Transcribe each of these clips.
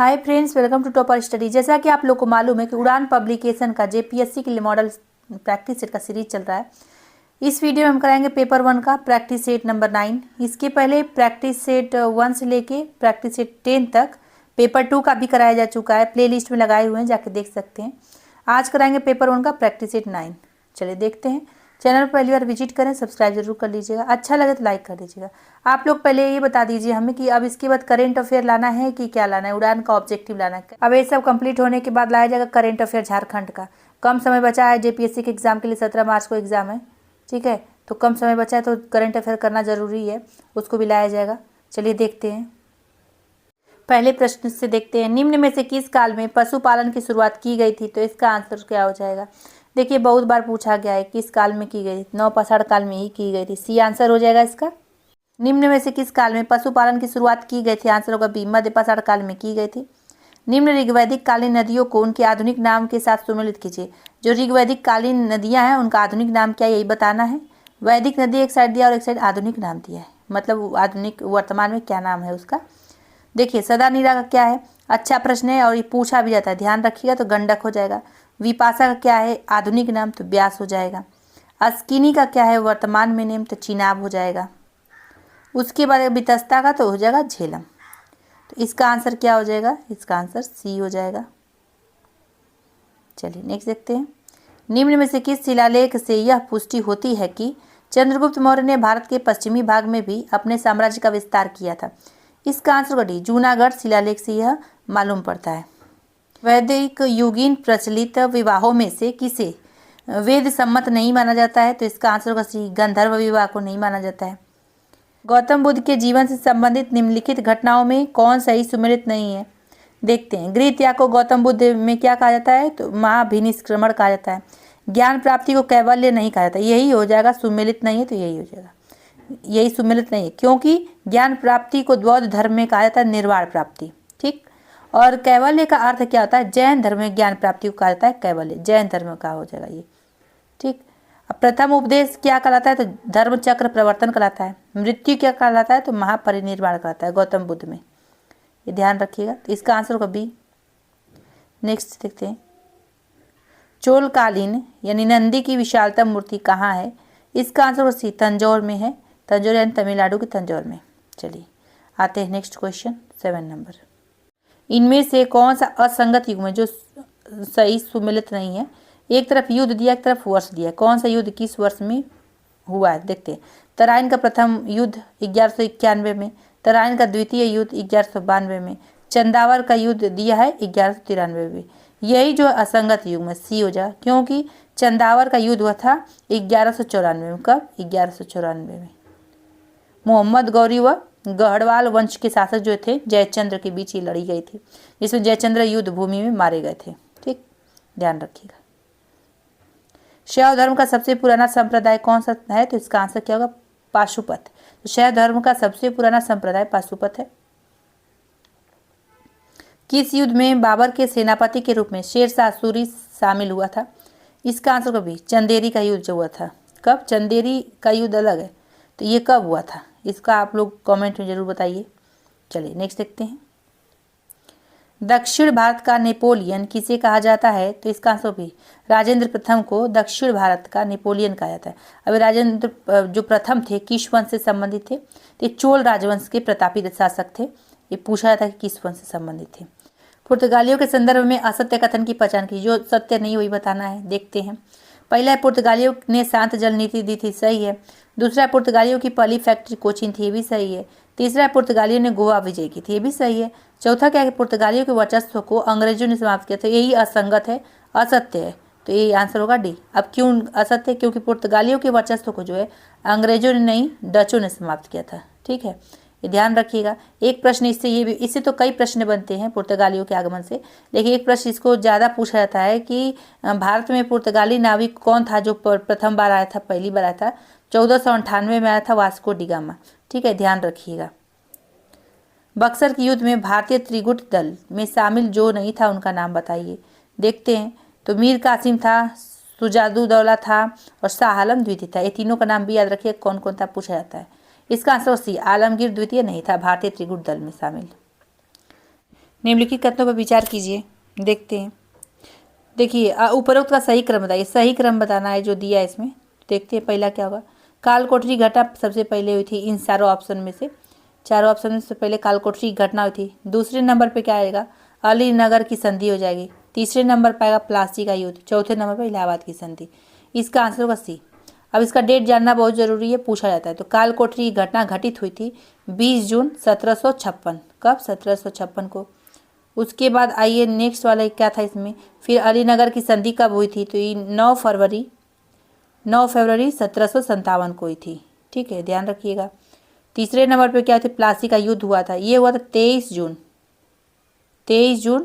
Hi friends, welcome to Topper Study. जैसा कि आप लोग को मालूम है कि उड़ान पब्लिकेशन का जेपीएससी के लिए मॉडल प्रैक्टिस सेट का सीरीज चल रहा है। इस वीडियो में हम कराएंगे पेपर 1 का प्रैक्टिस सेट नंबर 9। इसके पहले प्रैक्टिस सेट 1 से लेके प्रैक्टिस सेट 10 तक पेपर 2 का भी कराया जा चुका है। प्ले लिस्ट में लगाए हुए हैं, जाके देख सकते हैं। आज कराएंगे पेपर 1 का प्रैक्टिस सेट 9। चलिए देखते हैं। चैनल पर पहली बार विजिट करें, सब्सक्राइब जरूर कर लीजिएगा। अच्छा लगे तो लाइक कर दीजिएगा। आप लोग पहले ये बता दीजिए हमें कि अब इसके बाद करेंट अफेयर लाना है कि क्या लाना है, उड़ान का ऑब्जेक्टिव लाना है। अब ये सब कंप्लीट होने के बाद लाया जाएगा करेंट अफेयर झारखंड का। कम समय बचा है, जेपीएससी के एग्जाम के लिए 17 मार्च को एग्जाम है, ठीक है। तो कम समय बचा है तो करेंट अफेयर करना जरूरी है, उसको भी लाया जाएगा। चलिए देखते हैं। पहले प्रश्न से देखते हैं, निम्न में से किस काल में पशुपालन की शुरुआत की गई थी? तो इसका आंसर क्या हो जाएगा? देखिए बहुत बार पूछा गया है किस काल में की गई थी। नवपाषाण काल में ही की गई थी। सी आंसर हो जाएगा इसका। निम्न में से किस काल में पशुपालन की शुरुआत की गई थी? आंसर होगा बी, मध्यपाषाण काल में की गई थी। निम्न ऋग्वैदिक कालीन नदियों को उनके आधुनिक नाम के साथ सुमेलित कीजिए। जो ऋग्वैदिक कालीन नदियां हैं उनका आधुनिक नाम क्या है, यही बताना है। वैदिक नदी एक साइड दिया और एक साइड आधुनिक नाम दिया है, मतलब आधुनिक वर्तमान में क्या नाम है उसका। देखिए सदानीरा का क्या है, अच्छा प्रश्न है और ये पूछा भी जाता है, ध्यान रखिएगा। तो गंडक हो जाएगा। विपाशा का क्या है आधुनिक नाम? तो ब्यास हो जाएगा। अस्किनी का क्या है वर्तमान में नेम? तो चिनाब हो जाएगा। उसके बाद वितस्ता का तो हो जाएगा झेलम। तो इसका आंसर क्या हो जाएगा? इसका आंसर सी हो जाएगा। चलिए नेक्स्ट देखते हैं। निम्न में से किस शिलालेख से यह पुष्टि होती है कि चंद्रगुप्त मौर्य ने भारत के पश्चिमी भाग में भी अपने साम्राज्य का विस्तार किया था? इसका आंसर होगा डी, जूनागढ़ शिलालेख से यह मालूम पड़ता है। वैदिक युगीन प्रचलित विवाहों में से किसे वेद सम्मत नहीं माना जाता है? तो इसका आंसर होगा सी, गंधर्व विवाह को नहीं माना जाता है। गौतम बुद्ध के जीवन से संबंधित निम्नलिखित घटनाओं में कौन सा ही सुमेलित नहीं है? देखते हैं। गृह त्याग को गौतम बुद्ध में क्या कहा जाता है? तो महाभिनिष्क्रमण कहा जाता है। ज्ञान प्राप्ति को कैवल्य नहीं कहा जाता, यही हो जाएगा। सुमेलित नहीं है तो यही हो जाएगा, यही सुमेलित नहीं है, क्योंकि ज्ञान प्राप्ति को बौद्ध धर्म में कहा जाता है निर्वाण प्राप्ति, ठीक। और कैवल्य का अर्थ क्या होता है? जैन धर्म में ज्ञान प्राप्ति को कहा जाता है कैवल्य, जैन धर्म का हो जाएगा ये, ठीक। अब प्रथम उपदेश क्या कहलाता है? तो धर्म चक्र प्रवर्तन कहलाता है। मृत्यु क्या कहलाता है? तो महापरिनिर्वाण कहलाता है गौतम बुद्ध में, ये ध्यान रखिएगा। तो इसका आंसर होगा बी। नेक्स्ट देखते हैं। चोलकालीन यानी नंदी की विशालतम मूर्ति कहाँ है? इसका आंसर होगा सी, तंजौर में है। तंजौर यानी तमिलनाडु के तंजौर में। चलिए आते हैं नेक्स्ट क्वेश्चन 7 नंबर। इनमें से कौन सा असंगत युग में जो सही सुमेलित नहीं है? एक तरफ युद्ध दिया, एक तरफ वर्ष दिया। कौन सा युद्ध किस वर्ष में हुआ है? देखते हैं। तराइन का प्रथम युद्ध 1191 में, तराइन का द्वितीय युद्ध 1192 में, चंदावर का युद्ध दिया है 1193 में। यही जो असंगत युग में सी हो जाए, क्योंकि चंदावर का युद्ध हुआ था 1194 में। कब? 1194 में। मोहम्मद गौरी व गढ़वाल वंश के शासक जो थे जयचंद्र के बीच ये लड़ी गई थी, जिसमें जयचंद्र युद्ध भूमि में मारे गए थे, ठीक, ध्यान रखिएगा। शैव धर्म का सबसे पुराना संप्रदाय कौन सा है? तो इसका आंसर क्या होगा? पाशुपत। तो शैव धर्म का सबसे पुराना संप्रदाय पाशुपत है। किस युद्ध में बाबर के सेनापति के रूप में शेरशाह सूरी शामिल हुआ था? इसका आंसर कभी चंदेरी का युद्ध जो हुआ था। कब? चंदेरी का युद्ध अलग है, तो ये कब हुआ था? इसका आप लोग कमेंट में जरूर बताइए। चलिए नेक्स्ट देखते हैं। दक्षिण भारत का नेपोलियन किसे कहा जाता है? तो इसका आंसर भी राजेंद्र प्रथम को दक्षिण भारत का नेपोलियन कहा जाता है। अब राजेंद्र जो प्रथम थे किस वंश से संबंधित थे? तो चोल राजवंश के प्रतापी शासक थे। ये पूछा जाता है कि किस वंश से संबंधित थे। पुर्तगालियों के संदर्भ में असत्य कथन की पहचान की। जो सत्य नहीं वही बताना है। देखते हैं। पहला है पुर्तगालियों ने शांत जल नीति दी थी, सही है। दूसरा है पुर्तगालियों की पहली फैक्ट्री कोचीन थी, ये भी सही है। तीसरा है पुर्तगालियों ने गोवा विजय की थी, ये भी सही है। चौथा क्या है? पुर्तगालियों के वर्चस्व को अंग्रेजों ने समाप्त किया था, यही असंगत है, असत्य है। तो ये आंसर होगा डी। अब क्यों असत्य? क्योंकि पुर्तगालियों के वर्चस्व को जो है अंग्रेजों ने नहीं, डचों ने समाप्त किया था, ठीक है, ये ध्यान रखिएगा। एक प्रश्न इससे ये भी, इससे तो कई प्रश्न बनते हैं पुर्तगालियों के आगमन से, लेकिन एक प्रश्न इसको ज़्यादा पूछा जाता है कि भारत में पुर्तगाली नाविक कौन था जो प्रथम बार आया था, पहली बार आया था? 1498 में आया था, वास्को डी गामा, ठीक है, ध्यान रखिएगा। बक्सर के युद्ध में भारतीय त्रिगुट दल में शामिल जो नहीं था उनका नाम बताइए। देखते हैं। तो मीर कासिम था, सुजादुद्दौला था और शाह आलम द्वितीय था। ये तीनों का नाम भी याद रखिए, कौन कौन था पूछा जाता है। इसका आंसर सी, आलमगीर द्वितीय नहीं था भारतीय त्रिगुट दल में शामिल। निम्नलिखित कथनों पर विचार कीजिए। देखते हैं। देखिए उपरोक्त का सही क्रम बताइए। सही क्रम बताना है जो दिया है इसमें। देखते हैं पहला क्या होगा। काल कोठरी घटना सबसे पहले हुई थी इन चारों ऑप्शन में से। चारों ऑप्शन में से पहले काल कोठरी घटना हुई थी। दूसरे नंबर पे क्या आएगा, अलीनगर की संधि हो जाएगी। तीसरे नंबर पर आएगा प्लासी का युद्ध। चौथे नंबर पर इलाहाबाद की संधि। इसका आंसर होगा सी। अब इसका डेट जानना बहुत जरूरी है, पूछा जाता है। तो काल कोठरी की घटना घटित हुई थी 20 जून 1756। कब? 1756 को। उसके बाद आइए नेक्स्ट वाला क्या था इसमें। फिर अलीनगर की संधि कब हुई थी, तो ये 9 फरवरी 1757 को हुई थी। ठीक है, ध्यान रखिएगा। तीसरे नंबर पे क्या थे, प्लासी का युद्ध हुआ था। ये हुआ था 23 जून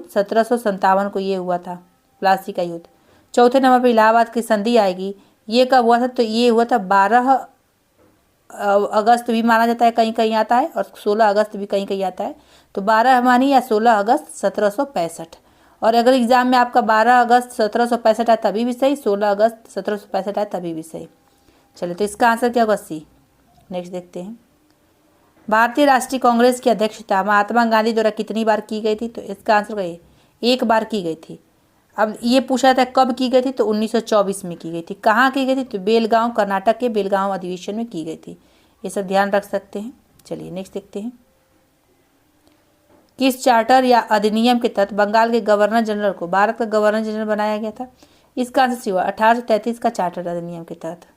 1757 को ये हुआ था प्लासी का युद्ध। चौथे नंबर पे इलाहाबाद की संधि आएगी। ये कब हुआ था, तो ये हुआ था 12 अगस्त भी माना जाता है, कहीं कहीं आता है, और 16 अगस्त भी कहीं कहीं आता है। तो 12 मानी या 16 अगस्त 1765। और अगर एग्जाम में आपका 12 अगस्त 1765 आए तभी भी सही, 16 अगस्त 1765 आए तभी भी सही। चलिए, तो इसका आंसर क्या होगा, सी। नेक्स्ट देखते हैं। भारतीय राष्ट्रीय कांग्रेस की अध्यक्षता महात्मा गांधी द्वारा कितनी बार की गई थी, तो इसका आंसर है एक बार की गई थी। अब ये पूछा था कब की गई थी, तो 1924 में की गई थी। कहाँ की गई थी, तो बेलगांव, कर्नाटक के बेलगांव अधिवेशन में की गई थी। ये सब ध्यान रख सकते हैं। चलिए नेक्स्ट देखते हैं। किस चार्टर या अधिनियम के तहत बंगाल के गवर्नर जनरल को भारत का गवर्नर जनरल बनाया गया था? इसका आंसर हुआ 1833 का चार्टर अधिनियम के तहत।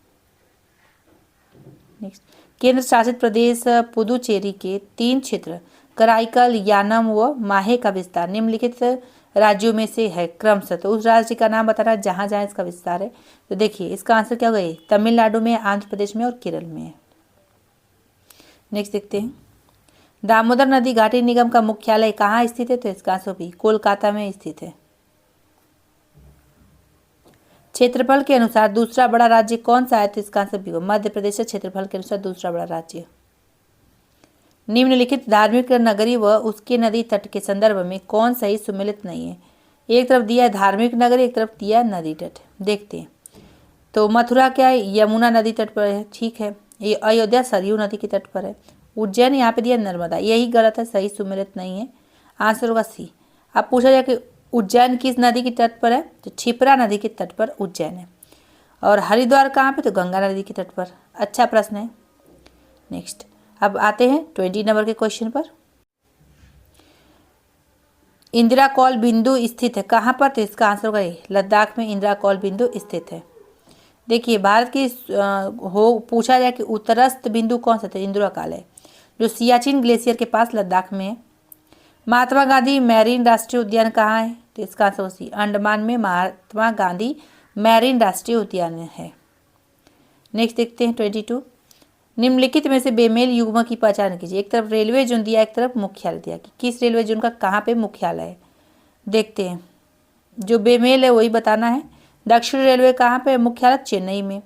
नेक्स्ट, केंद्र शासित प्रदेश पुदुचेरी के 3 क्षेत्र कराईकल, यानम व माहे का विस्तार निम्नलिखित राज्यों में से है क्रमशः। तो उस राज्य का नाम बताना जहाँ जहाँ इसका विस्तार है। तो देखिए इसका आंसर क्या होगा, तमिलनाडु में, आंध्र प्रदेश में और केरल में है। नेक्स्ट देखते हैं। दामोदर नदी घाटी निगम का मुख्यालय कहाँ स्थित है, तो इसका आंसर भी कोलकाता में स्थित है। क्षेत्रफल के अनुसार दूसरा बड़ा राज्य कौन सा है, तो इसका आंसर भी मध्य प्रदेश है क्षेत्रफल के अनुसार दूसरा बड़ा राज्य। निम्नलिखित धार्मिक नगरी व उसके नदी तट के संदर्भ में कौन सही सुमेलित नहीं है? एक तरफ दिया है धार्मिक नगरी, एक तरफ दिया है नदी तट। देखते हैं। तो मथुरा क्या है, यमुना नदी तट पर है। ठीक है। ये अयोध्या सरयू नदी के तट पर है। उज्जैन यहाँ पे दिया नर्मदा, यही गलत है, सही सुमेलित नहीं है। आंसर होगा सी। अब पूछा जाए कि उज्जैन किस नदी के तट पर है, तो क्षिप्रा नदी के तट पर उज्जैन है। और हरिद्वार कहाँ पे, तो गंगा नदी के तट पर। अच्छा प्रश्न है। नेक्स्ट, अब आते हैं 20 नंबर के क्वेश्चन पर। इंदिरा कौल बिंदु स्थित है कहाँ पर, तो इसका आंसर होगा लद्दाख में इंदिरा कौल बिंदु स्थित है। देखिए भारत की पूछा जाए कि उत्तरस्थ बिंदु कौन सा था, इंदिरा कौल है, जो सियाचिन ग्लेशियर के पास लद्दाख में है। महात्मा गांधी मैरीन राष्ट्रीय उद्यान कहाँ है, तो इसका आंसर उसी अंडमान में महात्मा गांधी मैरीन राष्ट्रीय उद्यान है। नेक्स्ट देखते हैं 22। निम्नलिखित में से बेमेल युग्म की पहचान कीजिए। एक तरफ रेलवे जोन दिया, एक तरफ मुख्यालय दिया कि किस रेलवे जोन का कहाँ पे मुख्यालय है। देखते हैं। जो बेमेल है वही बताना है। दक्षिण रेलवे कहाँ पे मुख्यालय, चेन्नई में।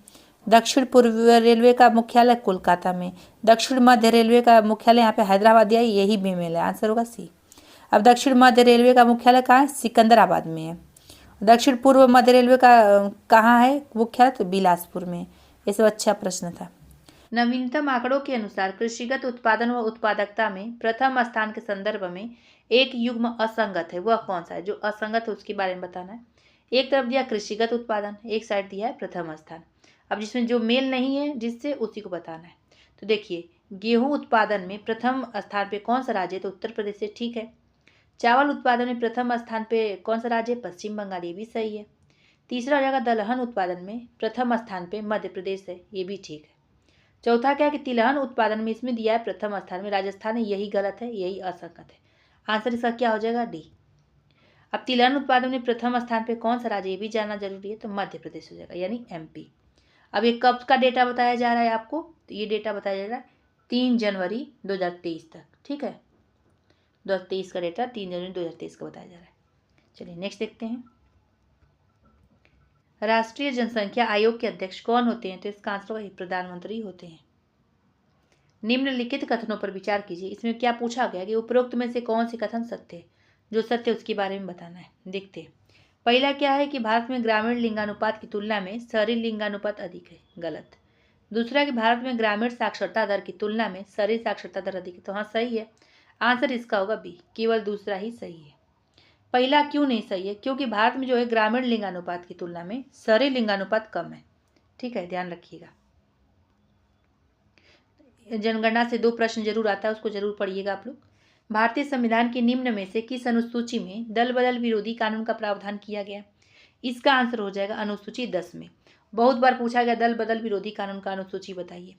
दक्षिण पूर्व रेलवे का मुख्यालय कोलकाता में। दक्षिण मध्य रेलवे का मुख्यालय यहाँ पे हैदराबाद दिया है, यही बेमेल है। आंसर होगा सी। अब दक्षिण मध्य रेलवे का मुख्यालय कहाँ है, सिकंदराबाद में है। दक्षिण पूर्व मध्य रेलवे का कहाँ है मुख्यालय, तो बिलासपुर में। ये सब अच्छा प्रश्न था। नवीनतम आंकड़ों के अनुसार कृषिगत उत्पादन व उत्पादकता में प्रथम स्थान के संदर्भ में एक युग्म असंगत है, वह कौन सा है? जो असंगत है उसके बारे में बताना है। एक तरफ दिया कृषिगत उत्पादन, एक साइड दिया है प्रथम स्थान। अब जिसमें जो मेल नहीं है जिससे उसी को बताना है। तो देखिए गेहूं उत्पादन में प्रथम स्थान पे कौन सा राज्य है, तो उत्तर प्रदेश है। ठीक है। चावल उत्पादन में प्रथम स्थान पे कौन सा राज्य है, पश्चिम बंगाल, ये भी सही है। तीसरा हो जाएगा दलहन उत्पादन में प्रथम स्थान पे मध्य प्रदेश है, ये भी ठीक है। चौथा क्या है कि तिलहन उत्पादन में इसमें दिया है प्रथम स्थान में राजस्थान है, यही गलत है, यही असंगत है। आंसर इसका क्या हो जाएगा, डी। अब तिलहन उत्पादन में प्रथम स्थान पे कौन सा राज्य, ये भी जानना जरूरी है, तो मध्य प्रदेश हो जाएगा यानी एमपी। अब ये कब का डेटा बताया जा रहा है आपको, तो ये डेटा बताया जा रहा है 3 जनवरी 2023 तक। ठीक है, 2023 का डेटा 3 जनवरी 2023 का बताया जा रहा है। चलिए नेक्स्ट देखते हैं। राष्ट्रीय जनसंख्या आयोग के अध्यक्ष कौन होते हैं, तो इसका आंसर वही प्रधानमंत्री होते हैं। निम्नलिखित कथनों पर विचार कीजिए। इसमें क्या पूछा गया कि उपरोक्त में से कौन से कथन सत्य है, जो सत्य है उसके बारे में बताना है। देखते हैं। पहला क्या है कि भारत में ग्रामीण लिंगानुपात की तुलना में शहरी लिंगानुपात अधिक है, गलत। दूसरा कि भारत में ग्रामीण साक्षरता दर की तुलना में शहरी साक्षरता दर अधिक है, तो हाँ सही है। आंसर इसका होगा बी, केवल दूसरा ही सही है। पहला क्यों नहीं सही है? क्योंकि भारत में जो है ग्रामीण लिंगानुपात की तुलना में शहरी लिंगानुपात कम है। ठीक है, ध्यान रखिएगा। जनगणना से 2 प्रश्न जरूर आता है, उसको जरूर पढ़िएगा आप लोग। भारतीय संविधान के निम्न में से किस अनुसूची में दल बदल विरोधी कानून का प्रावधान किया गया? इसका आंसर हो जाएगा अनुसूची 10 में। बहुत बार पूछा गया दल बदल विरोधी कानून का अनुसूची बताइए।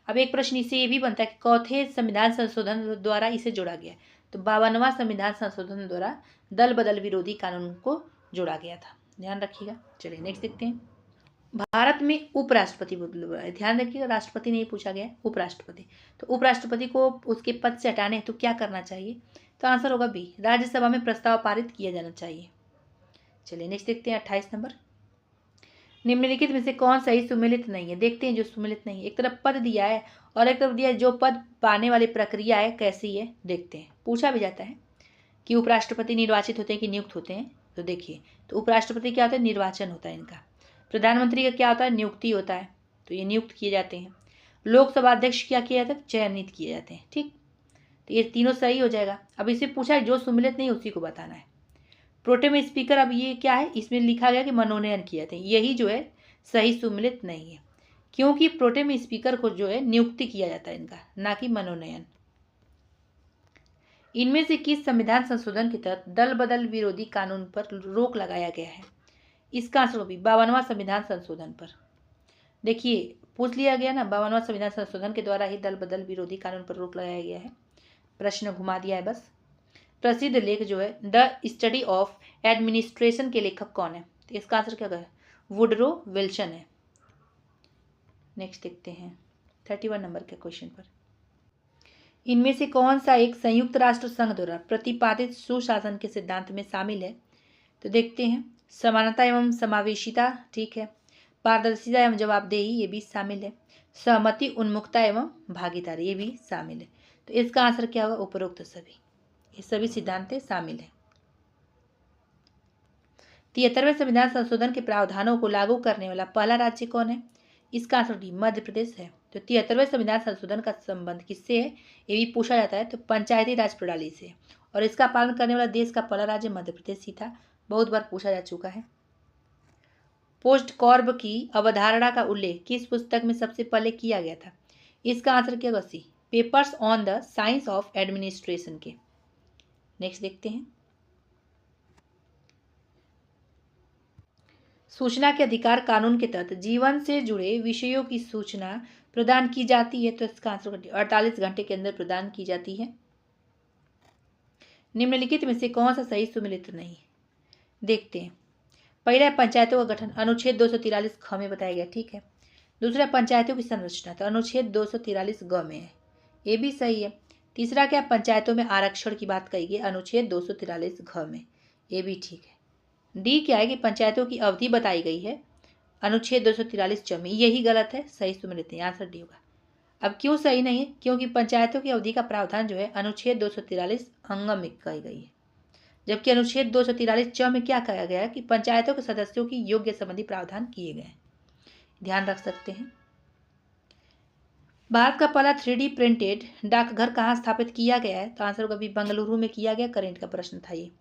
अब एक प्रश्न इससे ये भी बनता है कि चौथे संविधान संशोधन द्वारा इसे जोड़ा गया, तो 52वां संविधान संशोधन द्वारा दल बदल विरोधी कानून को जोड़ा गया था। ध्यान रखिएगा। चलिए नेक्स्ट देखते हैं। भारत में उपराष्ट्रपति, ध्यान रखिएगा राष्ट्रपति नहीं पूछा गया, उपराष्ट्रपति। तो उपराष्ट्रपति को उसके पद से हटाने हेतु क्या करना चाहिए? तो आंसर होगा बी, राज्यसभा में प्रस्ताव पारित किया जाना चाहिए। चलिए नेक्स्ट देखते हैं 28 नंबर। निम्नलिखित में से कौन सही सुमेलित नहीं है? देखते हैं जो सुमेलित नहीं है। एक तरफ पद दिया है और एक तरफ दिया है जो पद पाने वाली प्रक्रिया है कैसी है, देखते हैं। पूछा भी जाता है कि उपराष्ट्रपति निर्वाचित होते हैं कि नियुक्त होते हैं, तो देखिए, तो उपराष्ट्रपति क्या होता है? निर्वाचन होता है इनका। प्रधानमंत्री का क्या होता है? नियुक्ति होता है, तो ये नियुक्त किए जाते हैं। लोकसभा अध्यक्ष क्या किया जाता है? चयनित किए जाते हैं। ठीक, तो ये तीनों सही हो जाएगा। अब इसे पूछा है जो सुमेलित नहीं उसी को बताना है। प्रोटेम स्पीकर, अब ये क्या है? इसमें लिखा गया कि मनोनयन किए जाते हैं, यही जो है सही सुमेलित नहीं है, क्योंकि प्रोटेम स्पीकर को जो है नियुक्ति किया जाता है इनका, ना कि मनोनयन। इनमें से किस संविधान संशोधन के तहत दल बदल विरोधी कानून पर रोक लगाया गया है? इसका आंसर भी 52वां संविधान संशोधन पर। देखिए पूछ लिया गया ना, 52वां संविधान संशोधन के द्वारा ही दल बदल विरोधी कानून पर रोक लगाया गया है। प्रश्न घुमा दिया है बस। प्रसिद्ध लेख जो है द स्टडी ऑफ एडमिनिस्ट्रेशन के लेखक कौन है? तो इसका आंसर क्या है? वुडरो विल्सन है। नेक्स्ट देखते हैं 31 नंबर के क्वेश्चन पर। इनमें से कौन सा एक संयुक्त राष्ट्र संघ द्वारा प्रतिपादित सुशासन के सिद्धांत में शामिल है? तो देखते हैं। समानता एवं समावेशिता, ठीक है। पारदर्शिता एवं जवाबदेही, ये भी शामिल है। सहमति, उन्मुखता एवं भागीदारी, ये भी शामिल है। तो इसका आंसर क्या होगा? उपरोक्त सभी, ये सभी सिद्धांत शामिल है। 73वें संविधान संशोधन के प्रावधानों को लागू करने वाला पहला राज्य कौन है? इसका आंसर डी, मध्य प्रदेश है। तो 73वें संविधान संशोधन का संबंध किससे है? ये भी पूछा जाता है, तो पंचायती राज प्रणाली से, और इसका पालन करने वाला देश का पहला राज्य मध्य प्रदेश ही था। बहुत बार पूछा जा चुका है। पोस्ट कॉर्ब की अवधारणा का उल्लेख किस पुस्तक में सबसे पहले किया गया था? इसका आंसर क्या होगा? C, papers on the science of administration के। नेक्स्ट देखते हैं। सूचना के अधिकार कानून के तहत जीवन से जुड़े विषयों की सूचना प्रदान की जाती है, तो इसका आंसर 48 घंटे के अंदर प्रदान की जाती है। निम्नलिखित में से कौन सा सही सुमेलित नहीं? देखते हैं। पहला है पंचायतों का गठन, अनुच्छेद 243 ख में बताया गया, ठीक है। दूसरा पंचायतों की संरचना, तो अनुच्छेद 243 ग में है, ये भी सही है। तीसरा क्या? पंचायतों में आरक्षण की बात कही गई, अनुच्छेद 243 घ में, ये भी ठीक है। डी क्या है कि पंचायतों की अवधि बताई गई है, अनुच्छेद 243 च में, यही गलत है, सही सुमेलित नहीं, आंसर डी होगा। अब क्यों सही नहीं है? क्योंकि पंचायतों की अवधि का प्रावधान जो है अनुच्छेद 243 अंग में कही गई है, जबकि अनुच्छेद 243 च में क्या कहा गया है कि पंचायतों के सदस्यों की योग्य संबंधी प्रावधान किए गए, ध्यान रख सकते हैं। भारत का पहला 3D प्रिंटेड डाकघर कहाँ स्थापित किया गया है? तो आंसर कभी बेंगलुरु में किया गया, करेंट का प्रश्न था ये।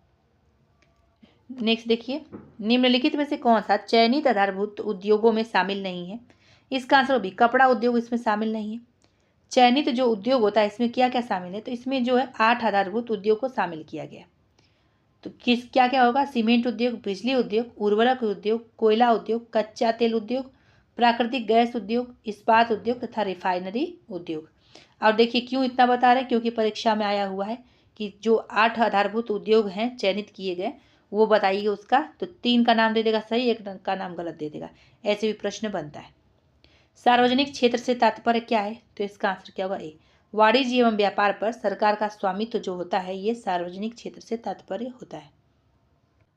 नेक्स्ट देखिए, निम्नलिखित में से कौन सा चयनित आधारभूत उद्योगों में शामिल नहीं है? इसका आंसर भी कपड़ा उद्योग इसमें शामिल नहीं है। चयनित जो उद्योग होता है इसमें क्या क्या शामिल है? तो इसमें जो है 8 आधारभूत उद्योग को शामिल किया गया। तो किस क्या क्या होगा? सीमेंट उद्योग, बिजली उद्योग, उर्वरक उद्योग, कोयला उद्योग, कच्चा तेल उद्योग, प्राकृतिक गैस उद्योग, इस्पात उद्योग तथा रिफाइनरी उद्योग। और देखिए क्यों इतना बता रहे हैं? क्योंकि परीक्षा में आया हुआ है कि जो 8 आधारभूत उद्योग हैं चयनित किए गए वो बताइए उसका, तो 3 का नाम दे देगा सही, 1 का नाम गलत दे देगा, ऐसे भी प्रश्न बनता है। सार्वजनिक क्षेत्र से तात्पर्य क्या है? तो इसका आंसर क्या होगा? ए, वाणिज्य एवं व्यापार पर सरकार का स्वामित्व जो होता है ये सार्वजनिक क्षेत्र से तात्पर्य होता है।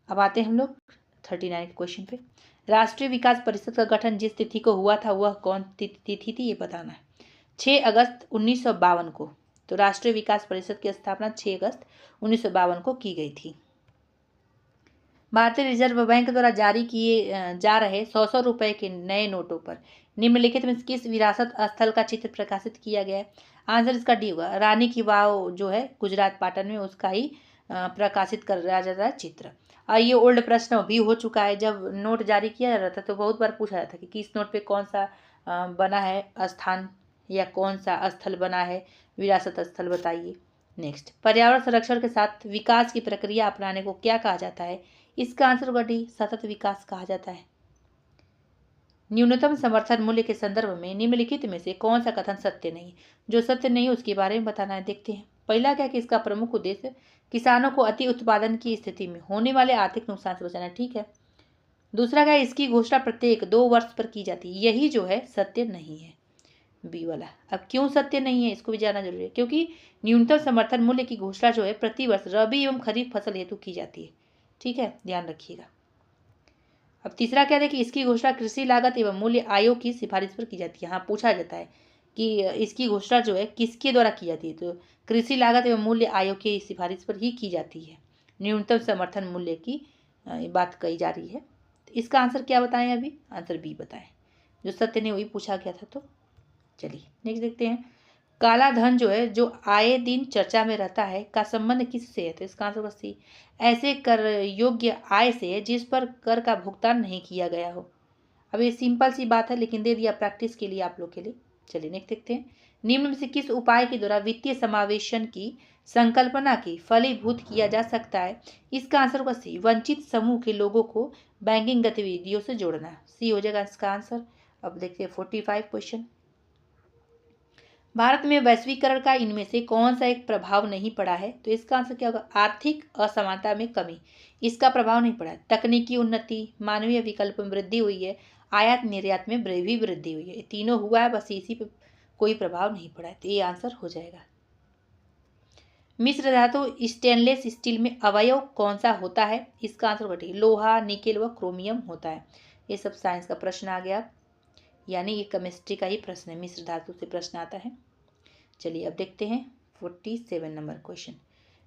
अब आते हैं हम लोग 39 के क्वेश्चन पे। राष्ट्रीय विकास परिषद का गठन जिस तिथि को हुआ था वह कौन तिथि थी? ये बताना है। 6 अगस्त 1952 को, तो राष्ट्रीय विकास परिषद की स्थापना 6 अगस्त 1952 को की गई थी। भारतीय रिजर्व बैंक द्वारा जारी किए जा रहे 100 रुपए के नए नोटों पर निम्नलिखित में किस विरासत स्थल का चित्र प्रकाशित किया गया है? आंसर इसका डी होगा। रानी की वाव जो है गुजरात पाटन में, उसका ही प्रकाशित कराया जा रहा है चित्र। और ये ओल्ड प्रश्न भी हो चुका है। जब नोट जारी किया जा रहा था तो बहुत बार पूछा जाता था कि किस नोट पे कौन सा बना है स्थान या कौन सा स्थल बना है विरासत स्थल, बताइए। नेक्स्ट, पर्यावरण संरक्षण के साथ विकास की प्रक्रिया अपनाने को क्या कहा जाता है? इसका आंसर होगा डी, सतत विकास कहा जाता है। न्यूनतम समर्थन मूल्य के संदर्भ में निम्नलिखित में से कौन सा कथन सत्य नहीं? जो सत्य नहीं उसके बारे में बताना है। देखते हैं। पहला क्या कि इसका प्रमुख उद्देश्य किसानों को अति उत्पादन की स्थिति में होने वाले आर्थिक नुकसान से बचाना, ठीक है। दूसरा क्या, इसकी घोषणा प्रत्येक 2 वर्ष पर की जाती है, यही जो है सत्य नहीं है, बी वाला। अब क्यों सत्य नहीं है इसको भी जानना जरूरी है, क्योंकि न्यूनतम समर्थन मूल्य की घोषणा जो है प्रति वर्ष रबी एवं खरीफ फसल हेतु की जाती है, ठीक है, ध्यान रखिएगा। अब तीसरा क्या है कि इसकी घोषणा कृषि लागत एवं मूल्य आयोग की सिफारिश पर की जाती है। हाँ, पूछा जाता है कि इसकी घोषणा जो है किसके द्वारा की जाती है, तो कृषि लागत एवं मूल्य आयोग की सिफारिश पर ही की जाती है। न्यूनतम समर्थन मूल्य की बात कही जा रही है। तो इसका आंसर क्या बताएं? अभी आंसर बी बताएं, जो सत्य नहीं वही पूछा गया था। तो चलिए नेक्स्ट देखते हैं। काला धन जो है, जो आए दिन चर्चा में रहता है, का संबंध किससे है? तो इसका आंसर होगा सी, ऐसे कर योग्य आय से जिस पर कर का भुगतान नहीं किया गया हो। अब ये सिंपल सी बात है, लेकिन दे दिया प्रैक्टिस के लिए आप लोग के लिए। चलिए नेक्स्ट देखते हैं। निम्न में से किस उपाय के द्वारा वित्तीय समावेशन की संकल्पना की फलीभूत किया जा सकता है? इसका आंसर होगा सी, वंचित समूह के लोगों को बैंकिंग गतिविधियों से जोड़ना, सी हो जाएगा इसका आंसर। अब देखते हैं 45 क्वेश्चन। भारत में वैश्वीकरण का इनमें से कौन सा एक प्रभाव नहीं पड़ा है? तो इसका आंसर क्या होगा? आर्थिक असमानता में कमी, इसका प्रभाव नहीं पड़ा है। तकनीकी उन्नति, मानवीय विकल्प में वृद्धि हुई है, आयात निर्यात में भी वृद्धि हुई है। ये तीनों हुआ है, बस इसी पे कोई प्रभाव नहीं पड़ा है, तो ये आंसर हो जाएगा। मिश्र धातु स्टेनलेस स्टील में अवयव कौन सा होता है? इसका आंसर होगा लोहा, निकेल व क्रोमियम होता है। ये सब साइंस का प्रश्न आ गया, यानी ये केमिस्ट्री का ही प्रश्न है, मिश्र धातु से प्रश्न आता है। चलिए अब देखते हैं 47 नंबर क्वेश्चन।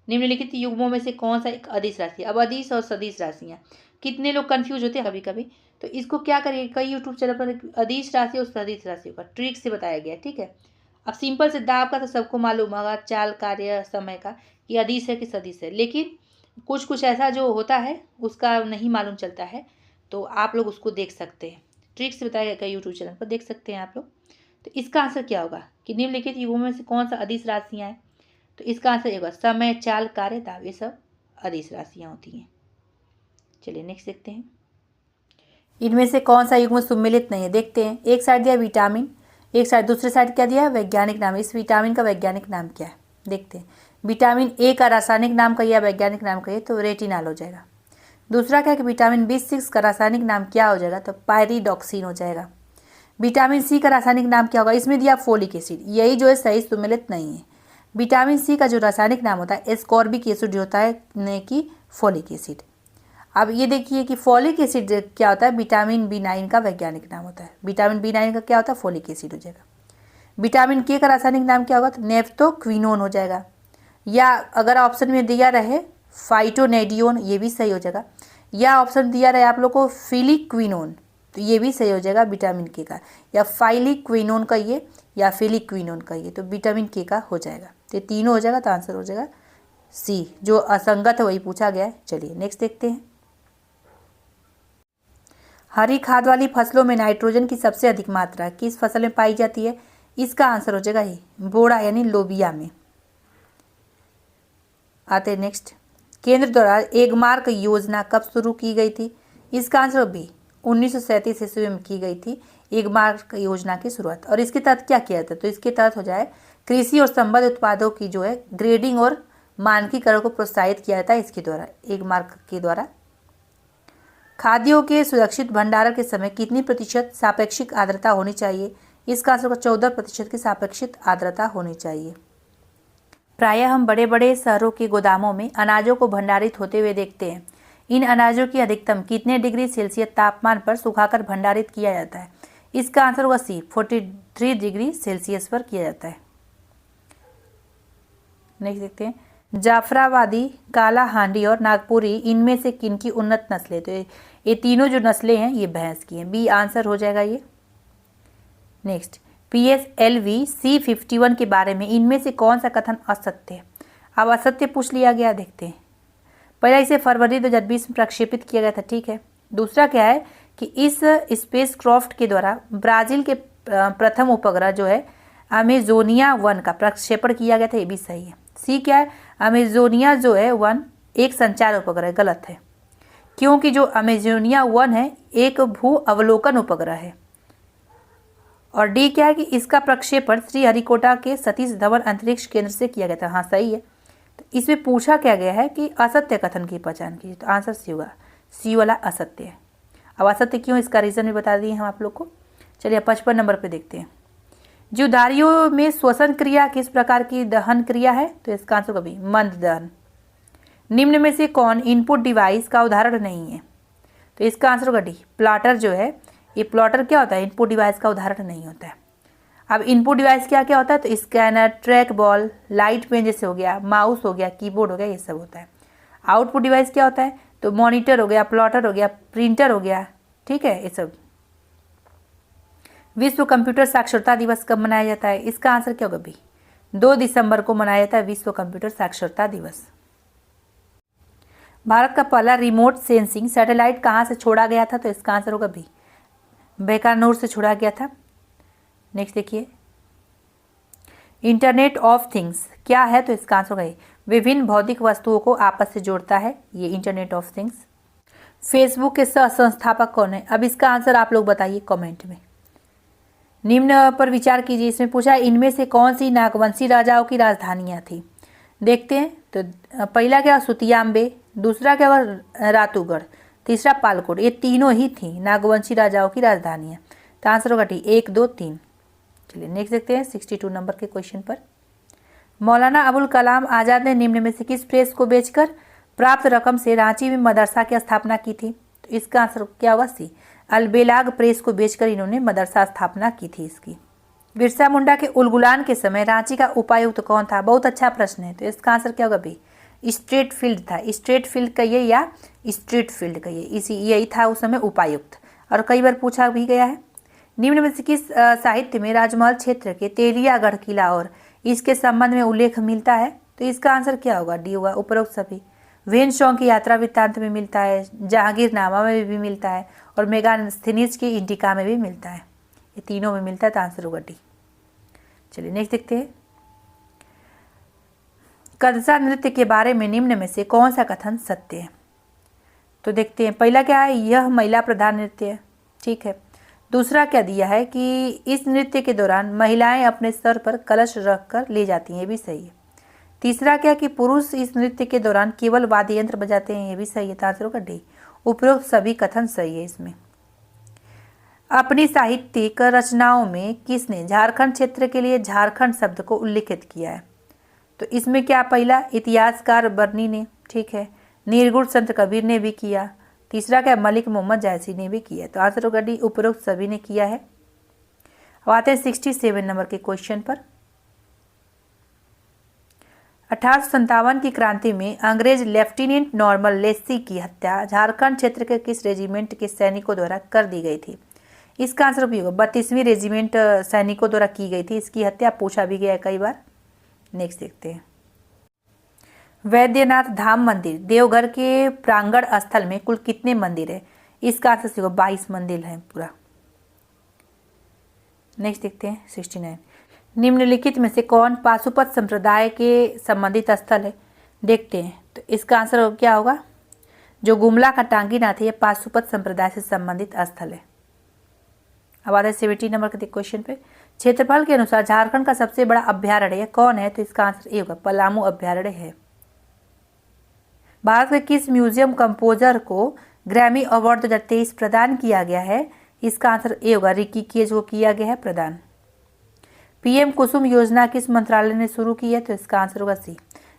निम्नलिखित युग्मों में से कौन सा एक अदिश राशि? अब अदिश और सदिश राशियां, कितने लोग कंफ्यूज होते हैं कभी कभी, तो इसको क्या करिए, कई यूट्यूब चैनल पर अदिश राशि और सदिश राशि का ट्रिक से बताया गया, ठीक है। अब सिंपल से दाब का तो सबको मालूम होगा, चाल, कार्य, समय का, कि अदिश है कि सदिश है, लेकिन कुछ कुछ ऐसा जो होता है उसका नहीं मालूम चलता है, तो आप लोग उसको देख सकते हैं, ट्रिक से बताया गया कई यूट्यूब चैनल पर, देख सकते हैं आप लोग। तो इसका आंसर क्या होगा कि निम्नलिखित युगों में से कौन सा अदिश राशियां हैं? तो इसका आंसर होगा समय, चाल, कार्य, दाव, ये सब अदिश राशियां होती हैं। चलिए नेक्स्ट देखते हैं। इनमें से कौन सा युग्म सुमेलित नहीं है? देखते हैं। एक साइड दिया विटामिन, एक साइड, दूसरे साइड क्या दिया है? वैज्ञानिक नाम। इस विटामिन का वैज्ञानिक नाम क्या है? देखते हैं। विटामिन ए का रासायनिक नाम कहिए, वैज्ञानिक नाम कहिए, तो रेटिनॉल हो जाएगा। दूसरा क्या है कि विटामिन B6 का रासायनिक नाम क्या हो जाएगा? तो पायरिडॉक्सिन हो जाएगा। विटामिन सी का रासायनिक नाम क्या होगा? इसमें दिया फोलिक एसिड, यही जो है सही सुमेलित नहीं है। विटामिन सी का जो रासायनिक नाम होता है एस्कॉर्बिक एसिड होता है, न कि फोलिक एसिड। अब ये देखिए कि फोलिक एसिड क्या होता है? विटामिन B9 का वैज्ञानिक नाम होता है। विटामिन B9 का क्या होता है? फोलिक एसिड हो जाएगा। विटामिन के का रासायनिक नाम क्या होगा? तो नेफ्थोक्विनोन हो जाएगा। या अगर ऑप्शन में दिया रहे फाइटोनेडियोन, ये भी सही हो जाएगा। या ऑप्शन दिया रहे आप लोग को फिलिक्विनोन, तो ये भी सही हो जाएगा विटामिन के का, या फाइलिक्विनोन का ये, या फिलिक्विनोन का ये, तो विटामिन के का हो जाएगा। तो ये तीनों हो जाएगा, तो आंसर हो जाएगा सी, जो असंगत है वही पूछा गया है। चलिए नेक्स्ट देखते हैं। हरी खाद वाली फसलों में नाइट्रोजन की सबसे अधिक मात्रा किस फसल में पाई जाती है? इसका आंसर हो जाएगा ये बोड़ा यानी लोबिया में। आते हैं नेक्स्ट। केंद्र द्वारा एगमार्क योजना कब शुरू की गई थी? इसका आंसर बी, 1937 ईस्वी में की गई थी एगमार्क योजना की शुरुआत। और इसके तहत क्या किया जाता है? तो इसके तहत हो जाए कृषि और संबद्ध उत्पादों की जो है ग्रेडिंग और मानकीकरण को प्रोत्साहित किया जाता है इसके द्वारा, एगमार्क के द्वारा। खाद्यों के सुरक्षित भंडारण के समय कितनी प्रतिशत सापेक्षिक आर्द्रता होनी चाहिए? इसका आंसर 14% की सापेक्षिक आर्द्रता होनी चाहिए। प्रायः हम बड़े बड़े शहरों के गोदामों में अनाजों को भंडारित होते हुए देखते हैं। इन अनाजों की अधिकतम कितने डिग्री सेल्सियस तापमान पर सुखाकर भंडारित किया जाता है? इसका आंसर होगा सी, 43 डिग्री सेल्सियस पर किया जाता है। नेक्स्ट देखते हैं। जाफराबादी, काला हांडी और नागपुरी, इनमें से किनकी उन्नत नस्लें? तो ये तीनों जो नस्लें हैं ये भैंस की हैं, बी आंसर हो जाएगा ये। नेक्स्ट, PSLV C51 के बारे में इनमें से कौन सा कथन असत्य है? अब असत्य पूछ लिया गया, देखते हैं। पहला, इसे फरवरी 2020 में प्रक्षेपित किया गया था, ठीक है। दूसरा क्या है कि इस स्पेसक्राफ्ट के द्वारा ब्राज़ील के प्रथम उपग्रह जो है अमेजोनिया 1 का प्रक्षेपण किया गया था, ये भी सही है। सी क्या है, अमेजोनिया जो है 1 एक संचार उपग्रह, गलत है, क्योंकि जो अमेजोनिया 1 है एक भू अवलोकन उपग्रह है। और डी क्या है कि इसका प्रक्षेपण श्रीहरिकोटा के सतीश धवन अंतरिक्ष केंद्र से किया गया था, हाँ सही है। तो इसमें पूछा क्या गया है कि असत्य कथन की पहचान कीजिए, तो आंसर सी होगा, सी वाला असत्य है। अब असत्य क्यों, इसका रीज़न भी बता दिए हम आप लोग को। चलिए 55 नंबर पे देखते हैं। जीवधारियों में श्वसन क्रिया किस प्रकार की दहन क्रिया है? तो इसका आंसर होगा बी, मंद दहन। निम्न में से कौन इनपुट डिवाइस का उदाहरण नहीं है? तो इसका आंसर होगा डी, प्लॉटर जो है, ये प्लॉटर क्या होता है, इनपुट डिवाइस का उदाहरण नहीं होता है। अब इनपुट डिवाइस क्या क्या होता है? तो scanner, trackball, light pen जैसे हो गया, माउस हो गया, कीबोर्ड हो गया, ये सब होता है। आउटपुट डिवाइस क्या होता है? तो मॉनिटर हो गया, प्लॉटर हो गया, प्रिंटर हो गया, ठीक है, ये सब। विश्व कंप्यूटर साक्षरता दिवस कब मनाया जाता है? इसका आंसर क्या होगा बी, 2 दिसंबर को मनाया जाता है विश्व कंप्यूटर साक्षरता दिवस। भारत का पहला रिमोट सेंसिंग सैटेलाइट कहाँ से छोड़ा गया था? तो इसका आंसर होगा बी, बीकानेर से छोड़ा गया था। नेक्स्ट देखिए, इंटरनेट ऑफ थिंग्स क्या है? तो इसका आंसर होगा विभिन्न भौतिक वस्तुओं को आपस से जोड़ता है, ये इंटरनेट ऑफ थिंग्स। फेसबुक के सह संस्थापक कौन है? अब इसका आंसर आप लोग बताइए कमेंट में। निम्न पर विचार कीजिए, इसमें पूछा है इनमें से कौन सी नागवंशी राजाओं की राजधानियाँ थी? देखते हैं। तो पहला क्या, सुतियाम्बे, दूसरा क्या हुआ, रातूगढ़, तीसरा पालकोट, ये तीनों ही थी नागवंशी राजाओं की राजधानियाँ। तो आंसर होगा टी 1, 2, 3। चलिए नेक्स्ट देखते हैं 62 नंबर के क्वेश्चन पर। मौलाना अबुल कलाम आज़ाद ने निम्न में से किस प्रेस को बेचकर प्राप्त रकम से रांची में मदरसा की स्थापना की थी? तो इसका आंसर क्या होगा, सी, अलबेलाग प्रेस को बेचकर इन्होंने मदरसा स्थापना की थी इसकी। बिरसा मुंडा के उलगुलान के समय रांची का उपायुक्त कौन था? बहुत अच्छा प्रश्न है। तो इसका आंसर क्या होगा बी, स्ट्रेट फील्ड था। स्ट्रेट फील्ड कहिए या स्ट्रीट फील्ड कहिए, इसी यही था उस समय उपायुक्त, और कई बार पूछा भी गया है। निम्न में से किस साहित्य में राजमहल क्षेत्र के तेलियागढ़ किला और इसके संबंध में उल्लेख मिलता है? तो इसका आंसर क्या होगा, डी होगा, उपरोक्त सभी। वेन शॉ की यात्रा वृत्तांत में मिलता है, जहांगीरनामा में भी मिलता है, और मेगास्थनीज की इंडिका में भी मिलता है, ये तीनों में मिलता है, तो आंसर होगा डी। चलिए नेक्स्ट देखते हैं। कदसा नृत्य के बारे में निम्न में से कौन सा कथन सत्य है? तो देखते हैं। पहला क्या है, यह महिला प्रधान नृत्य है, ठीक है। दूसरा क्या दिया है कि इस नृत्य के दौरान महिलाएं अपने सर पर कलश रखकर ले जाती हैं, ये भी सही है। तीसरा क्या कि पुरुष इस नृत्य के दौरान केवल वाद्य यंत्र बजाते हैं, ये भी सही है, तो आंसर होगा डी, उपरोक्त सभी कथन सही है इसमें। अपनी साहित्यिक रचनाओं में किसने झारखंड क्षेत्र के लिए झारखंड शब्द को उल्लिखित किया है? तो इसमें क्या, पहला इतिहासकार बर्नी ने, ठीक है, निर्गुण संत कबीर ने भी किया। तीसरा क्या, मलिक मोहम्मद जायसी ने भी किया। तो आंसर होगा डी, उपरोक्त सभी ने किया है। अब आते हैं 67 नंबर के क्वेश्चन पर। 1857 की क्रांति में अंग्रेज लेफ्टिनेंट नॉर्मल लेस्सी की हत्या झारखंड क्षेत्र के किस रेजिमेंट के सैनिकों द्वारा कर दी गई थी? इसका आंसर भी होगा 32वीं रेजिमेंट सैनिकों द्वारा की गई थी इसकी हत्या, पूछा भी गया है कई बार। नेक्स्ट देखते हैं। वैद्यनाथ धाम मंदिर देवघर के प्रांगण स्थल में कुल कितने मंदिर है? इसका आंसर होगा 22 मंदिर है पूरा। नेक्स्ट देखते हैं 69। निम्नलिखित में से कौन पाशुपत संप्रदाय के संबंधित स्थल है? देखते हैं। तो इसका आंसर क्या होगा, जो गुमला का टांगीनाथ है, ये पाशुपत संप्रदाय से संबंधित स्थल है। अब आते हैं 70 नंबर के क्वेश्चन पे। क्षेत्रफल के अनुसार झारखंड का सबसे बड़ा अभ्यारण्य कौन है? तो इसका आंसर ये होगा, पलामू अभ्यारण्य है। भारत के किस म्यूजियम कंपोजर को ग्रैमी अवार्ड 2023 प्रदान किया गया है? इसका आंसर ए होगा, रिकी केज को किया गया है प्रदान। पीएम कुसुम योजना किस मंत्रालय ने शुरू की है? तो इसका आंसर होगा सी,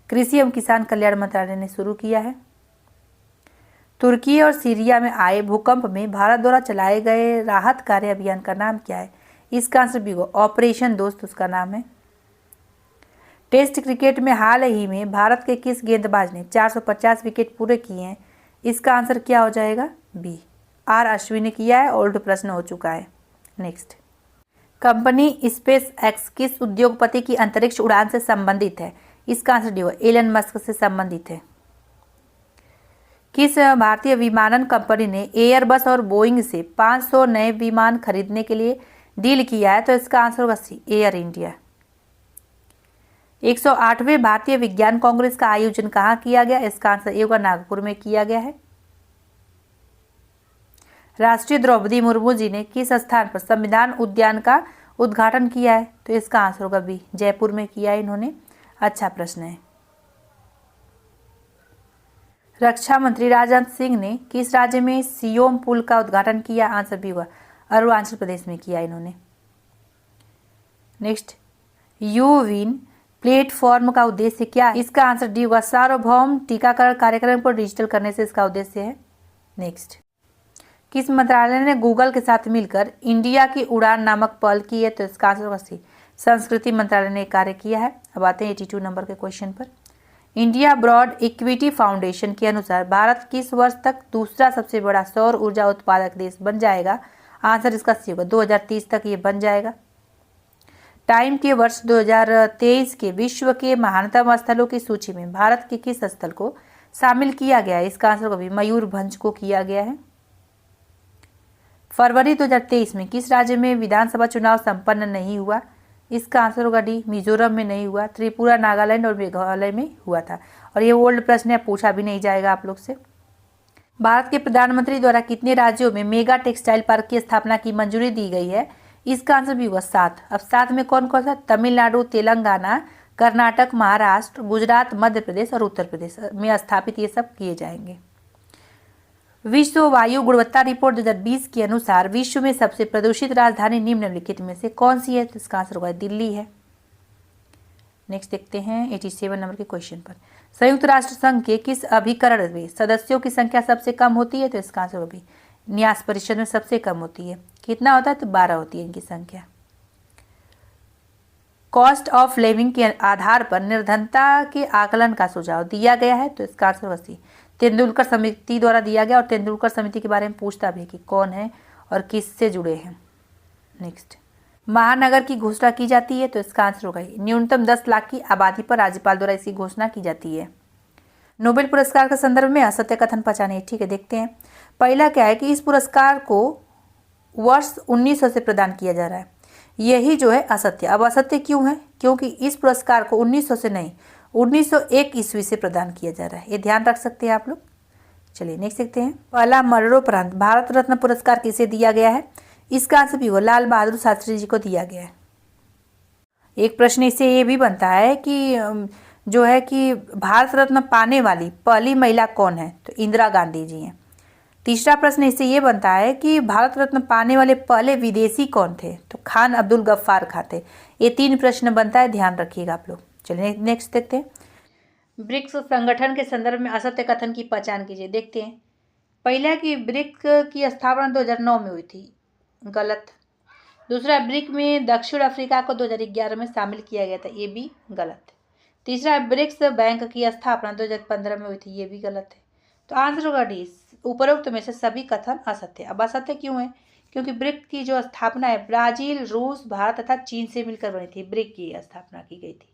कृषि एवं किसान कल्याण मंत्रालय ने शुरू किया है। तुर्की और सीरिया में आए भूकंप में भारत द्वारा चलाए गए राहत कार्य अभियान का नाम क्या है? इसका आंसर बी होगा, ऑपरेशन दोस्त उसका नाम है। टेस्ट क्रिकेट में हाल ही में भारत के किस गेंदबाज ने 450 विकेट पूरे किए हैं? इसका आंसर क्या हो जाएगा, बी, आर अश्विन ने किया है। ओल्ड प्रश्न हो चुका है। नेक्स्ट कंपनी स्पेस एक्स किस उद्योगपति की अंतरिक्ष उड़ान से संबंधित है? इसका आंसर डी होगा एलन मस्क से संबंधित है। किस भारतीय विमानन कंपनी ने एयरबस और बोइंग से 500 नए विमान खरीदने के लिए डील किया है? तो इसका आंसर होगा सी, एयर इंडिया। 108वें भारतीय विज्ञान कांग्रेस का आयोजन कहाँ किया गया? इसका आंसर ए होगा नागपुर में किया गया है। राष्ट्रीय द्रौपदी मुर्मू जी ने किस स्थान पर संविधान उद्यान का उद्घाटन किया है? तो इसका आंसर होगा बी, जयपुर में किया है इन्होंने। अच्छा प्रश्न है। रक्षा मंत्री राजनाथ सिंह ने किस राज्य में सियोम पुल का उद्घाटन किया? आंसर बी होगा अरुणाचल प्रदेश में किया इन्होंने। नेक्स्ट, यूविन प्लेटफॉर्म का उद्देश्य क्या है? इसका आंसर डी होगा सार्वभौम टीकाकरण कार्यक्रम को डिजिटल करने से इसका उद्देश्य है। नेक्स्ट, किस मंत्रालय ने गूगल के साथ मिलकर इंडिया की उड़ान नामक पहल की है? तो इसका आंसर होगा सी, संस्कृति मंत्रालय ने कार्य किया है। अब आते हैं 82 नंबर के क्वेश्चन पर। इंडिया ब्रॉड इक्विटी फाउंडेशन के अनुसार भारत किस वर्ष तक दूसरा सबसे बड़ा सौर ऊर्जा उत्पादक देश बन जाएगा? आंसर इसका सी होगा 2030 तक ये बन जाएगा। टाइम के वर्ष 2023 के विश्व के महानतम स्थलों की सूची में भारत के किस स्थल को शामिल किया गया है? इसका आंसर होगा मयूरभंज को किया गया है। फरवरी 2023 में किस राज्य में विधानसभा चुनाव संपन्न नहीं हुआ? इसका आंसर होगा डी, मिजोरम में नहीं हुआ, त्रिपुरा, नागालैंड और मेघालय में हुआ था। और ये ओल्ड प्रश्न है, पूछा भी नहीं जाएगा आप लोग से। भारत के प्रधानमंत्री द्वारा कितने राज्यों में मेगा टेक्सटाइल पार्क की स्थापना की मंजूरी दी गई है? इसका आंसर भी होगा 7। अब 7 में कौन कौन सा? तमिलनाडु, तेलंगाना, कर्नाटक, महाराष्ट्र, गुजरात, मध्य प्रदेश और उत्तर प्रदेश में स्थापित ये सब किए जाएंगे। विश्व वायु गुणवत्ता रिपोर्ट 2020 के अनुसार विश्व में सबसे प्रदूषित राजधानी निम्नलिखित में से कौन सी है? तो इसका आंसर होगा दिल्ली है। नेक्स्ट देखते हैं 87 नंबर के क्वेश्चन पर। संयुक्त राष्ट्र संघ के किस अभिकरण में सदस्यों की संख्या सबसे कम होती है? तो इसका आंसर होगा न्यास परिषद में सबसे कम होती है। कितना होता है? तो 12 होती है इनकी संख्या। कॉस्ट ऑफ लिविंग के आधार पर निर्धनता के आकलन का सुझाव दिया गया है? तो इसका आंसर होगा सी, तेंदुलकर समिति द्वारा दिया गया। और तेंदुलकर समिति के बारे में पूछता भी कि कौन है और किससे जुड़े हैं। नेक्स्ट, महानगर की घोषणा की जाती है? तो इसका आंसर होगा न्यूनतम 10 लाख की आबादी पर राज्यपाल द्वारा इसकी घोषणा की जाती है। नोबेल पुरस्कार के संदर्भ में असत्य कथन पहचानिए। ठीक है, देखते हैं। पहला क्या है कि इस पुरस्कार को वर्ष 1900 से प्रदान किया जा रहा है, यही जो है असत्य। अब असत्य क्यों है? क्योंकि इस पुरस्कार को 1900 से नहीं 1901 ईस्वी से प्रदान किया जा रहा है, ये ध्यान रख सकते हैं आप लोग। चलिए नेक्स्ट देखते हैं। पहला मरणोपरांत भारत रत्न पुरस्कार किसे दिया गया है? इसका आंसर भी होगा लाल बहादुर शास्त्री जी को दिया गया है। एक प्रश्न इससे ये भी बनता है कि जो है कि भारत रत्न पाने वाली पहली महिला कौन है? तो इंदिरा गांधी जी हैं। तीसरा प्रश्न इससे ये बनता है कि भारत रत्न पाने वाले पहले विदेशी कौन थे? तो खान अब्दुल गफ्फार खान थे। ये 3 प्रश्न बनता है, ध्यान रखिएगा आप लोग। चलिए नेक्स्ट देखते हैं। ब्रिक्स संगठन के संदर्भ में असत्य कथन की पहचान कीजिए। देखते हैं। पहला कि ब्रिक्स की स्थापना 2009 में हुई थी, गलत। दूसरा, ब्रिक में दक्षिण अफ्रीका को 2011 में शामिल किया गया था, ये भी गलत। तीसरा, ब्रिक्स बैंक की स्थापना 2015 में हुई थी, ये भी गलत है। तो आंसर होगा डी, उपरोक्त में से सभी कथन असत्य। अब असत्य क्यों है? क्योंकि ब्रिक की जो स्थापना है ब्राजील, रूस, भारत तथा चीन से मिलकर बनी थी। ब्रिक की स्थापना की गई थी।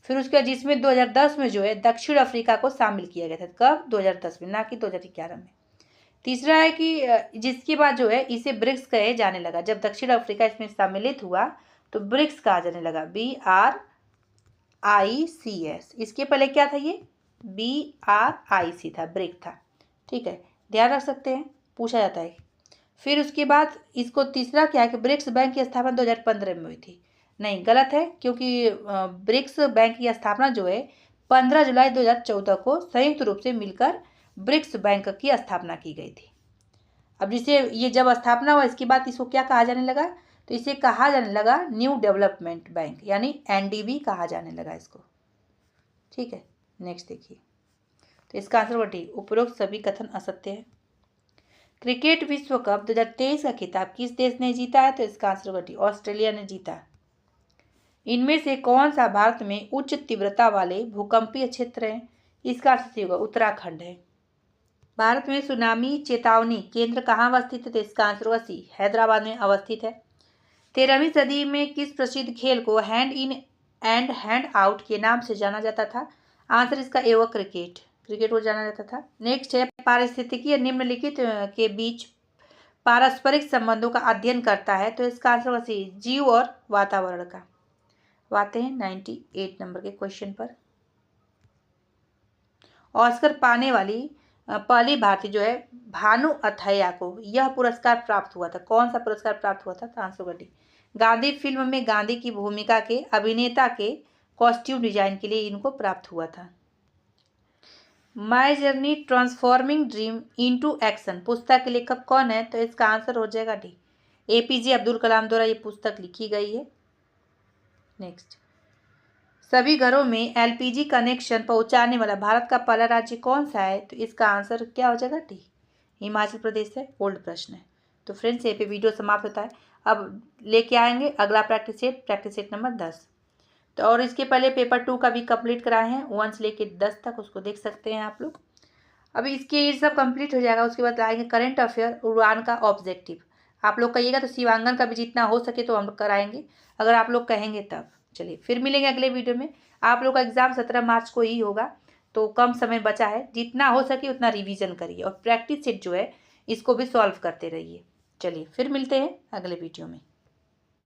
फिर उसके बाद जिसमें 2010 में जो है दक्षिण अफ्रीका को शामिल किया गया था। कब? 2010 में, ना कि 2011 में। तीसरा है कि जिसके बाद जो है इसे ब्रिक्स कहे जाने लगा। जब दक्षिण अफ्रीका इसमें सम्मिलित हुआ तो ब्रिक्स कहा जाने लगा, BRICS। इसके पहले क्या था? ये BRIC था, ब्रिक था। ठीक है, ध्यान रख सकते हैं, पूछा जाता है। फिर उसके बाद इसको तीसरा क्या है कि ब्रिक्स बैंक की स्थापना 2015 में हुई थी। नहीं, गलत है, क्योंकि ब्रिक्स बैंक की स्थापना जो है 15 जुलाई 2014 को संयुक्त रूप से मिलकर ब्रिक्स बैंक की स्थापना की गई थी। अब जिसे ये जब स्थापना हुआ इसके बाद इसको क्या कहा जाने लगा? तो इसे कहा जाने लगा न्यू डेवलपमेंट बैंक, यानी NDB कहा जाने लगा इसको। ठीक है, नेक्स्ट देखिए। तो इसका आंसर होगा डी, उपरोक्त सभी कथन असत्य है। क्रिकेट विश्व कप 2023 का खिताब किस देश ने जीता है? तो इसका आंसर होगा डी, ऑस्ट्रेलिया ने जीता। इनमें से कौन सा भारत में उच्च तीव्रता वाले भूकंपीय क्षेत्र है? इसका आंसर होगा उत्तराखंड है। भारत में सुनामी चेतावनी केंद्र कहाँ अवस्थित है? तो इसका आंसर होगा सी, हैदराबाद में अवस्थित है। 13वीं सदी में किस प्रसिद्ध खेल को hand in and hand out के नाम से जाना जाता था? आंसर इसका ए होगा क्रिकेट। क्रिकेट को जाना जाता था। नेक्स्ट है, पारिस्थितिकी या निम्नलिखित के बीच पारस्परिक संबंधों का अध्ययन करता है, तो इसका आंसर होगा सी, जीव और वातावरण का। आते हैं 98 नंबर के क्वेश्चन पर। ऑस्कर पाने वाली पहली भारतीय जो है भानु अथैया को यह पुरस्कार प्राप्त हुआ था। कौन सा पुरस्कार प्राप्त हुआ था? तो आंसर होगा डी। गांधी फिल्म में गांधी की भूमिका के अभिनेता के कॉस्ट्यूम डिजाइन के लिए इनको प्राप्त हुआ था। My journey transforming dream into action पुस्तक के लेखक कौन है? तो इसका आंसर हो जाएगा डी, एपीजे अब्दुल कलाम द्वारा ये पुस्तक लिखी गई है। नेक्स्ट, सभी घरों में एलपीजी कनेक्शन पहुंचाने वाला भारत का पहला राज्य कौन सा है? तो इसका आंसर क्या हो जाएगा? डी, हिमाचल प्रदेश है। ओल्ड प्रश्न है। तो फ्रेंड्स, ये पे वीडियो समाप्त होता है। अब लेके आएंगे अगला प्रैक्टिस सेट नंबर 10। तो और इसके पहले पेपर 2 का भी कंप्लीट कराए हैं, 1 से लेके 10 तक, उसको देख सकते हैं आप लोग। अभी इसके ये सब कंप्लीट हो जाएगा, उसके बाद आएंगे करंट अफेयर, उड़ान का ऑब्जेक्टिव। आप लोग कहिएगा तो शिवांगन का भी जितना हो सके तो हम कराएंगे, अगर आप लोग कहेंगे तब। चलिए फिर मिलेंगे अगले वीडियो में। आप लोग का एग्जाम 17 मार्च को ही होगा, तो कम समय बचा है, जितना हो सके उतना रिवीजन करिए और प्रैक्टिस सेट जो है इसको भी सॉल्व करते रहिए। चलिए फिर मिलते हैं अगले वीडियो में।